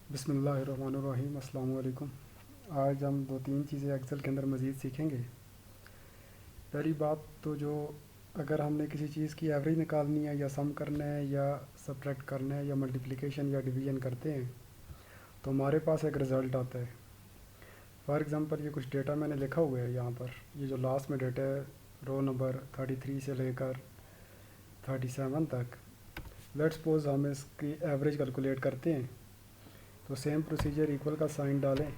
बिस्मिल्लाहिर्रहमानिर्रहीम। अस्सलाम वालेकुम। आज हम दो तीन चीज़ें एक्सेल के अंदर मज़ीद सीखेंगे। पहली बात तो जो अगर हमने किसी चीज़ की एवरेज निकालनी है या सम करना है या सब्ट्रैक्ट करना है या मल्टीप्लिकेशन या डिवीज़न करते हैं तो हमारे पास एक रिज़ल्ट आता है। फॉर एग्ज़ाम्पल ये कुछ डेटा मैंने लिखा हुआ है यहाँ पर। ये जो लास्ट में डेटा है रो नंबर 33 से लेकर 37 तक। लेट्स सपोज हम इसकी एवरेज कैलकुलेट करते हैं तो सेम प्रोसीजर इक्वल का साइन डालें।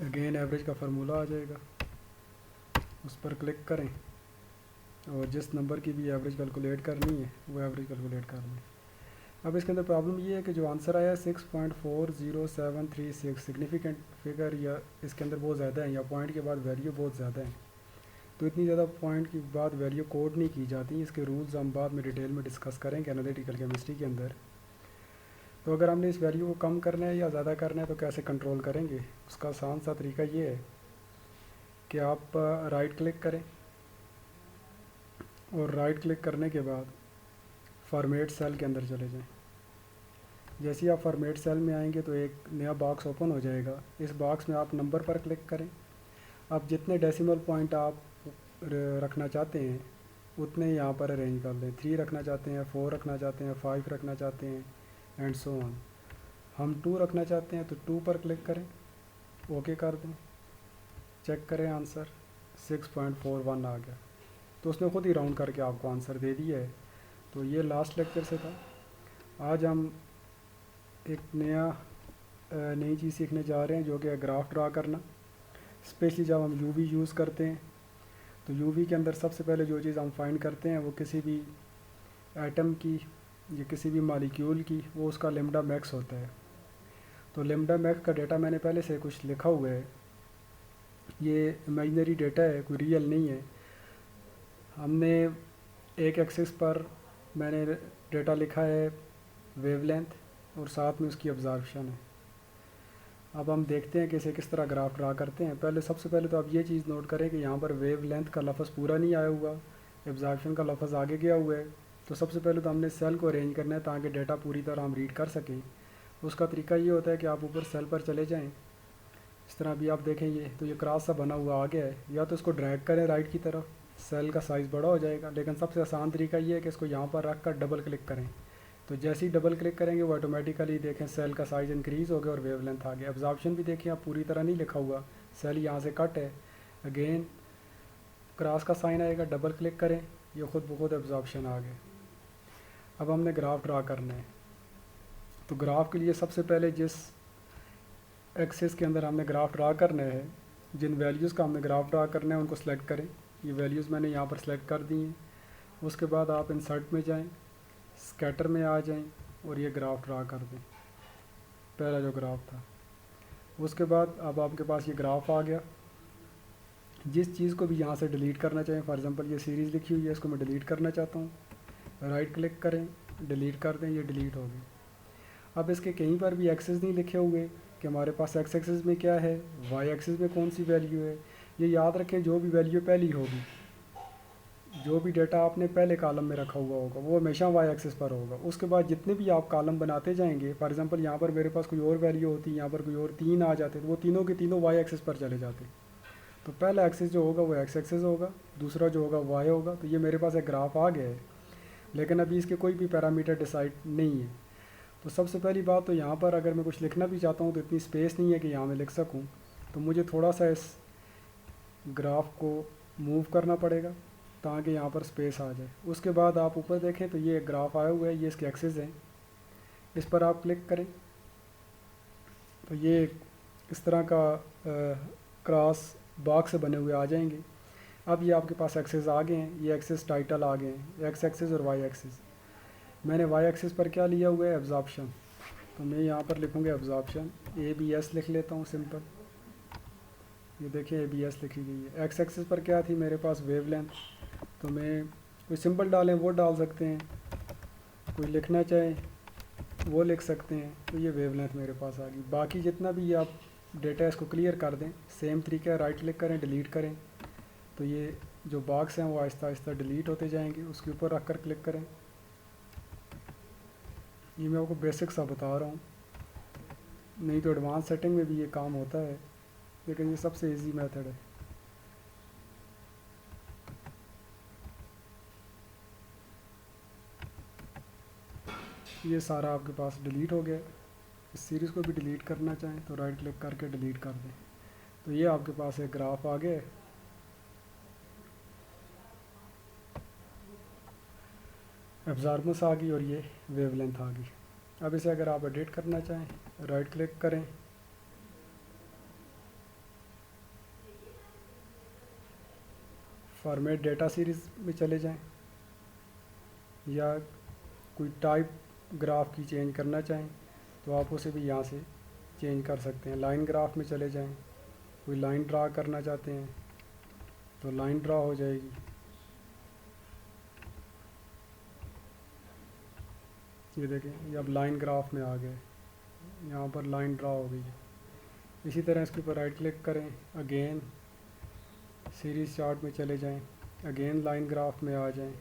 अगेन एवरेज का फार्मूला आ जाएगा, उस पर क्लिक करें और जिस नंबर की भी एवरेज कैलकुलेट करनी है वो एवरेज कैलकुलेट कर लें। अब इसके अंदर प्रॉब्लम ये है कि जो आंसर आया 6.40736 सिग्निफिकेंट फिगर या इसके अंदर बहुत ज़्यादा है या पॉइंट के बाद वैल्यू बहुत ज़्यादा है, तो इतनी ज़्यादा पॉइंट के बाद वैल्यू कोड नहीं की जाती। इसके रूल्स हम बाद में डिटेल में डिस्कस करेंगे एनालिटिकल केमिस्ट्री के अंदर। तो अगर हमने इस वैल्यू को कम करना है या ज़्यादा करना है तो कैसे कंट्रोल करेंगे, उसका आसान सा तरीका ये है कि आप राइट क्लिक करें और राइट क्लिक करने के बाद फॉर्मेट सेल के अंदर चले जाएं। जैसे ही आप फॉर्मेट सेल में आएंगे तो एक नया बॉक्स ओपन हो जाएगा। इस बॉक्स में आप नंबर पर क्लिक करें। आप जितने डेसिमल पॉइंट आप रखना चाहते हैं उतने यहाँ पर अरेंज कर लें। 3 रखना चाहते हैं, 4 रखना चाहते हैं, 5 रखना चाहते हैं एंड सो ऑन। हम 2 रखना चाहते हैं तो 2 पर क्लिक करें, ओके कर दें, चेक करें आंसर 6.41 आ गया। तो उसने खुद ही राउंड करके आपको आंसर दे दिया है। तो ये लास्ट लेक्चर से था। आज हम एक नई चीज़ सीखने जा रहे हैं जो कि ग्राफ ड्रा करना। स्पेशली जब हम यूवी यूज़ करते हैं तो यूवी के अंदर सबसे पहले जो चीज़ हम फाइंड करते हैं वो किसी भी एटम की या किसी भी मालिक्यूल की वो उसका लेमडा मैक्स होता है। तो लेमडा मैक्स का डेटा मैंने पहले से कुछ लिखा हुआ है। ये इमेजिनरी डेटा है, कोई रियल नहीं है। हमने एक एक्सिस पर मैंने डेटा लिखा है वेवलेंथ और साथ में उसकी ऑब्जर्वेशन है। अब हम देखते हैं कि इसे किस तरह ग्राफ ड्रा करते हैं। सबसे पहले तो आप ये चीज़ नोट करें कि यहाँ पर वेवलेंथ का लफ्ज़ पूरा नहीं आया हुआ, ऑब्जर्वेशन का लफ्ज़ आगे गया हुआ है। तो सबसे पहले तो हमने सेल को अरेंज करना है ताकि डेटा पूरी तरह हम रीड कर सकें। उसका तरीका ये होता है कि आप ऊपर सेल पर चले जाएँ। इस तरह अभी आप देखें ये तो ये क्रॉस सा बना हुआ आ गया है, या तो इसको ड्रैग करें राइट की तरफ, सेल का साइज़ बड़ा हो जाएगा। लेकिन सबसे आसान तरीका ये है कि इसको यहाँ पर रख कर डबल क्लिक करें। तो जैसे ही डबल क्लिक करेंगे वो ऑटोमेटिकली देखें सेल का साइज़ इंक्रीज़ हो गया और वेवलेंथ आ गया। ऑब्जर्वेशन भी देखिए आप पूरी तरह नहीं लिखा हुआ, सेल यहाँ से कट है। अगेन क्रॉस का साइन आएगा, डबल क्लिक करें, ये खुद ब खुद ऑब्जर्वेशन आ गए। अब हमने ग्राफ ड्रा करना है। तो ग्राफ के लिए सबसे पहले जिस एक्सिस के अंदर हमने ग्राफ ड्रा करना है, जिन वैल्यूज़ का हमने ग्राफ ड्रा करना है उनको सेलेक्ट करें। ये वैल्यूज़ मैंने यहाँ पर सेलेक्ट कर दी हैं। उसके बाद आप इंसर्ट में जाएं, स्कैटर में आ जाएं और ये ग्राफ ड्रा कर दें, पहला जो ग्राफ था। उसके बाद अब आपके पास ये ग्राफ आ गया। जिस चीज़ को भी यहाँ से डिलीट करना चाहें, फॉर एग्जांपल ये सीरीज़ लिखी हुई है, इसको मैं डिलीट करना चाहता हूँ, राइट क्लिक करें, डिलीट कर दें, ये डिलीट हो गई। अब इसके कहीं पर भी एक्सेस नहीं लिखे हुए कि हमारे पास एक्स एक्सिस में क्या है, वाई एक्सिस में कौन सी वैल्यू है। ये याद रखें, जो भी वैल्यू पहली होगी, जो भी डेटा आपने पहले कॉलम में रखा हुआ होगा वो हमेशा वाई एक्सिस पर होगा। उसके बाद जितने भी आप कॉलम बनाते जाएंगे, फॉर एग्जांपल यहाँ पर मेरे पास कोई और वैल्यू होती, यहाँ पर कोई और 3 आ जाते तो वो तीनों के तीनों वाई एक्सिस पर चले जाते। तो पहला एक्सिस जो होगा वो एक्स एक्सिस होगा, दूसरा जो होगा वाई होगा। तो ये मेरे पास एक ग्राफ आ गया है, लेकिन अभी इसके कोई भी पैरामीटर डिसाइड नहीं है। तो सबसे पहली बात तो यहाँ पर अगर मैं कुछ लिखना भी चाहता हूँ तो इतनी स्पेस नहीं है कि यहाँ मैं लिख सकूँ। तो मुझे थोड़ा सा इस ग्राफ को मूव करना पड़ेगा ताकि यहाँ पर स्पेस आ जाए। उसके बाद आप ऊपर देखें तो ये एक ग्राफ आया हुआ है, ये इसके एक्सिस हैं। इस पर आप क्लिक करें तो ये इस तरह का क्रॉस बॉक्स से बने हुए आ जाएंगे। अब ये आपके पास एक्सिस आ गए हैं, ये एक्सिस टाइटल आ गए हैं, एक्स एक्सिस और वाई एक्सिस। मैंने वाई एक्सिस पर क्या लिया हुआ है, एब्जॉर्प्शन। तो मैं यहाँ पर लिखूँगा एब्जॉर्प्शन, ABS लिख लेता हूँ सिंपल। ये देखिए ABS लिखी गई है। एक्स एक्सिस पर क्या थी मेरे पास, वेवलेंथ। तो मैं कोई सिंपल डालें वो डाल सकते हैं, कोई लिखना चाहे वो लिख सकते हैं। तो ये वेवलेंथ मेरे पास आ गई। बाकी जितना भी आप डेटा इसको क्लियर कर दें, सेम तरीका है, राइट क्लिक करें, डिलीट करें। तो ये जो बॉक्स हैं वो आहिस्ता आहिस्ता डिलीट होते जाएंगे। उसके ऊपर रख कर क्लिक करें, ये मैं आपको बेसिक सा बता रहा हूँ, नहीं तो एडवांस सेटिंग में भी ये काम होता है, लेकिन ये सबसे इजी मेथड है। ये सारा आपके पास डिलीट हो गया। इस सीरीज़ को भी डिलीट करना चाहें तो राइट क्लिक करके डिलीट कर दें। तो ये आपके पास एक ग्राफ आ गया, एब्जॉर्बेंस आ गई और ये वेवलेंथ आ गई। अब इसे अगर आप एडिट करना चाहें राइट क्लिक करें, फॉर्मेट डेटा सीरीज़ में चले जाएं, या कोई टाइप ग्राफ की चेंज करना चाहें तो आप उसे भी यहाँ से चेंज कर सकते हैं। लाइन ग्राफ में चले जाएं, कोई लाइन ड्रा करना चाहते हैं तो लाइन ड्रा हो जाएगी। ये देखें, ये अब लाइन ग्राफ में आ गए, यहाँ पर लाइन ड्रा हो गई है। इसी तरह इसके ऊपर राइट क्लिक करें, अगेन सीरीज़ चार्ट में चले जाएं, अगेन लाइन ग्राफ में आ जाएं,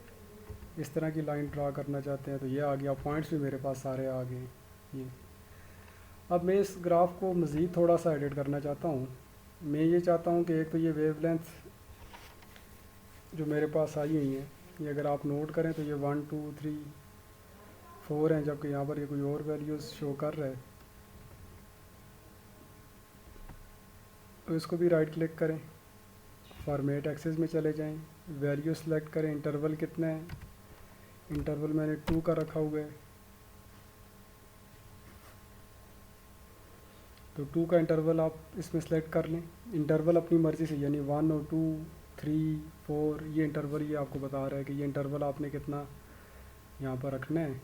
इस तरह की लाइन ड्रा करना चाहते हैं तो ये आ गया। पॉइंट्स भी मेरे पास सारे आ गए ये। अब मैं इस ग्राफ को मज़ीद थोड़ा सा एडिट करना चाहता हूँ। मैं ये चाहता हूँ कि एक तो ये वेवलेंथ जो मेरे पास आई हुई है, ये अगर आप नोट करें तो ये 1 2 3 4 हैं, जबकि यहाँ पर ये कोई और वैल्यूज़ शो कर रहा है। तो इसको भी राइट क्लिक करें, फॉर्मेट एक्सेस में चले जाएं, वैल्यू सेलेक्ट करें, इंटरवल कितना है, इंटरवल मैंने 2 का रखा हुआ है। तो 2 का इंटरवल आप इसमें सेलेक्ट कर लें। इंटरवल अपनी मर्ज़ी से, यानी 1 और 2 3 4, ये इंटरवल ये आपको बता रहा है कि ये इंटरवल आपने कितना यहाँ पर रखना है।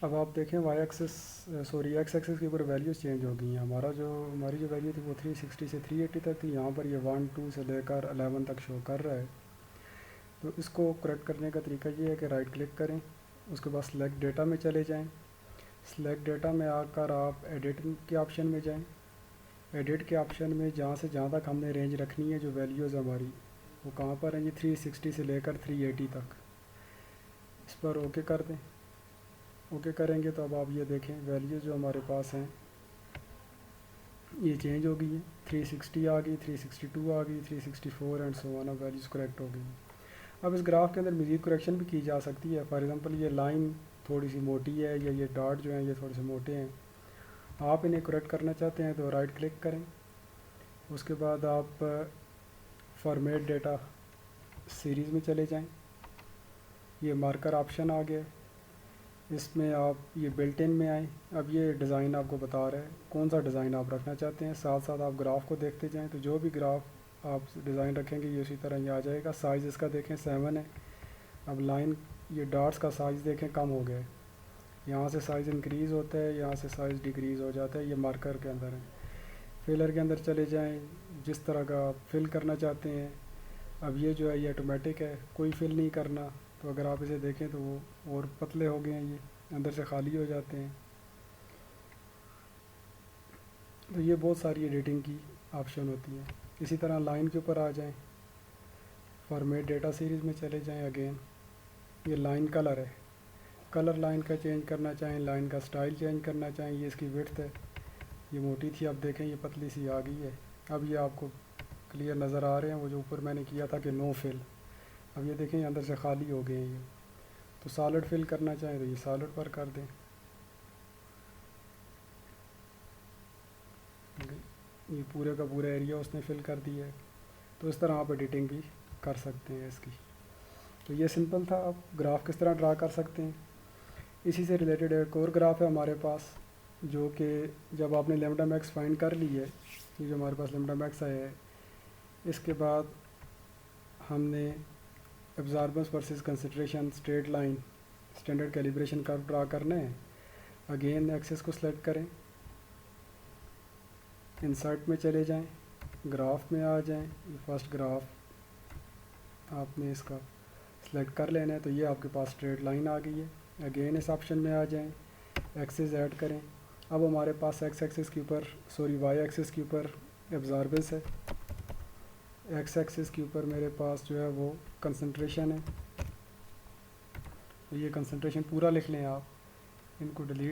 अब आप देखें Y axis sorry X axis के ऊपर वैल्यूज़ चेंज हो गई हैं। हमारी जो वैल्यू थी वो 360 से 380 तक थी, यहाँ पर ये 1 2 से लेकर 11 तक शो कर रहा है। तो इसको करेक्ट करने का तरीका ये है कि राइट क्लिक करें, उसके बाद सेलेक्ट डेटा में चले जाएं। सेलेक्ट डेटा में आकर आप एडिट के ऑप्शन में जाएं। एडिट के ऑप्शन में जहाँ से जहाँ तक हमने रेंज रखनी है, जो वैल्यूज़ हमारी वो कहाँ पर हैं, ये 360 से लेकर 380 तक। इस पर ओके कर दें। ओके करेंगे तो अब आप ये देखें वैल्यूज़ जो हमारे पास हैं ये चेंज हो गई है। 360 आ गई, 362 आ गई, 364 एंड सो ऑन। अब वैल्यूज़ करेक्ट हो गई। अब इस ग्राफ के अंदर मज़ीद करेक्शन भी की जा सकती है। फॉर एग्ज़ाम्पल ये लाइन थोड़ी सी मोटी है, या ये डॉट जो हैं ये थोड़े से मोटे हैं, आप इन्हें करेक्ट करना चाहते हैं तो राइट क्लिक करें। उसके बाद आप फॉर्मेट डेटा सीरीज़ में चले जाएं, ये मार्कर ऑप्शन आ गया, इसमें आप ये बिल्ट इन में आएँ। अब ये डिज़ाइन आपको बता रहा है कौन सा डिज़ाइन आप रखना चाहते हैं। साथ साथ आप ग्राफ को देखते जाएं, तो जो भी ग्राफ आप डिज़ाइन रखेंगे ये उसी तरह ये आ जाएगा। साइज़ इसका देखें 7 है। अब लाइन ये डॉट्स का साइज़ देखें कम हो गया है, यहाँ से साइज़ इंक्रीज़ होता है, यहाँ से साइज़ डिक्रीज़ हो जाता है। ये मार्कर के अंदर है। फिलर के अंदर चले जाएँ, जिस तरह का आप फिल करना चाहते हैं। अब ये जो है ये ऑटोमेटिक है, कोई फिल नहीं करना। तो अगर आप इसे देखें तो वो और पतले हो गए हैं, ये अंदर से खाली हो जाते हैं। तो ये बहुत सारी एडिटिंग की ऑप्शन होती है। इसी तरह लाइन के ऊपर आ जाएं, फॉर्मेट डेटा सीरीज़ में चले जाएं। अगेन ये लाइन कलर है, कलर लाइन का चेंज करना चाहें, लाइन का स्टाइल चेंज करना चाहें। ये इसकी विड्थ है, ये मोटी थी, अब देखें ये पतली सी आ गई है। अब ये आपको क्लियर नज़र आ रहे हैं वो जो ऊपर मैंने किया था कि नो फिल। अब ये देखें अंदर से खाली हो गए हैं ये। तो सॉलिड फिल करना चाहें तो ये सॉलिड पर कर दें। ये पूरे का पूरा एरिया उसने फिल कर दिया है। तो इस तरह आप एडिटिंग भी कर सकते हैं इसकी। तो ये सिंपल था, आप ग्राफ किस तरह ड्रा कर सकते हैं। इसी से रिलेटेड एक और ग्राफ है हमारे पास, जो कि जब आपने लेमडा मैक्स फाइंड कर ली है, ये जो हमारे पास लेमडा मैक्स आया है, इसके बाद हमने absorbance versus concentration straight line standard calibration curve draw करना है। अगेन एक्सेस को सिलेक्ट करें, इंसर्ट में चले जाएं, ग्राफ में आ जाएं। फर्स्ट ग्राफ आपने इसका सिलेक्ट कर लेना है, तो ये आपके पास स्ट्रेट लाइन आ गई है। अगेन इस ऑप्शन में आ जाएं, एक्सेस ऐड करें। अब हमारे पास एक्स एक्सिस के ऊपर वाई एक्सिस के ऊपर एब्जॉर्बेंस है, एक्स एक्सिस के ऊपर मेरे पास जो है वो कंसंट्रेशन है। तो ये कंसंट्रेशन पूरा लिख लें आप। इनको डिलीट